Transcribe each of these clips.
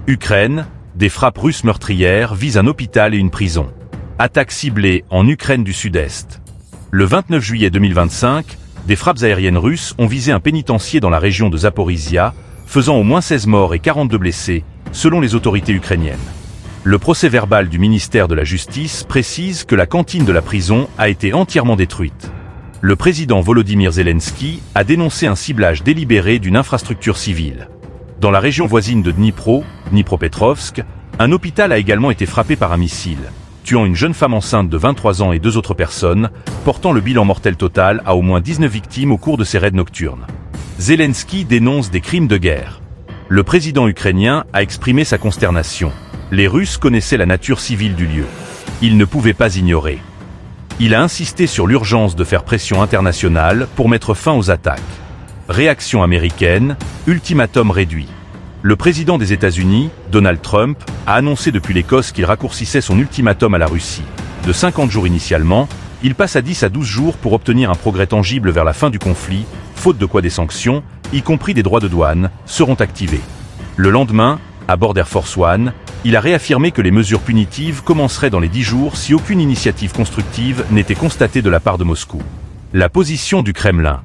Ukraine, des frappes russes meurtrières visent un hôpital et une prison. Attaque ciblée en Ukraine du Sud-Est. Le 29 juillet 2025, des frappes aériennes russes ont visé un pénitencier dans la région de Zaporizhia, faisant au moins 16 morts et 42 blessés, selon les autorités ukrainiennes. Le procès-verbal du ministère de la Justice précise que la cantine de la prison a été entièrement détruite. Le président Volodymyr Zelensky a dénoncé un ciblage délibéré d'une infrastructure civile. Dans la région voisine de Dnipropetrovsk, un hôpital a également été frappé par un missile, tuant une jeune femme enceinte de 23 ans et 2 autres personnes, portant le bilan mortel total à au moins 19 victimes au cours de ces raids nocturnes. Zelensky dénonce des crimes de guerre. Le président ukrainien a exprimé sa consternation. Les Russes connaissaient la nature civile du lieu. Ils ne pouvaient pas ignorer. Il a insisté sur l'urgence de faire pression internationale pour mettre fin aux attaques. Réaction américaine, ultimatum réduit. Le président des États-Unis, Donald Trump, a annoncé depuis l'Écosse qu'il raccourcissait son ultimatum à la Russie. De 50 jours initialement, il passe à 10 à 12 jours pour obtenir un progrès tangible vers la fin du conflit, faute de quoi des sanctions, y compris des droits de douane, seront activés. Le lendemain, à bord d'Air Force One, il a réaffirmé que les mesures punitives commenceraient dans les 10 jours si aucune initiative constructive n'était constatée de la part de Moscou. La position du Kremlin.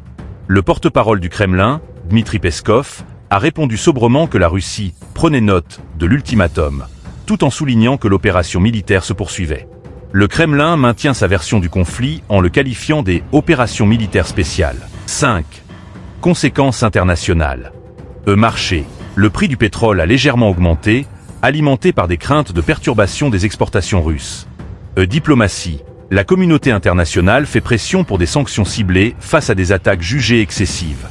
Le porte-parole du Kremlin, Dmitri Peskov, a répondu sobrement que la Russie prenait note de l'ultimatum, tout en soulignant que l'opération militaire se poursuivait. Le Kremlin maintient sa version du conflit en le qualifiant des « opérations militaires spéciales ». 5. Conséquences internationales. Marché. Le prix du pétrole a légèrement augmenté, alimenté par des craintes de perturbation des exportations russes. Diplomatie. La communauté internationale fait pression pour des sanctions ciblées face à des attaques jugées excessives.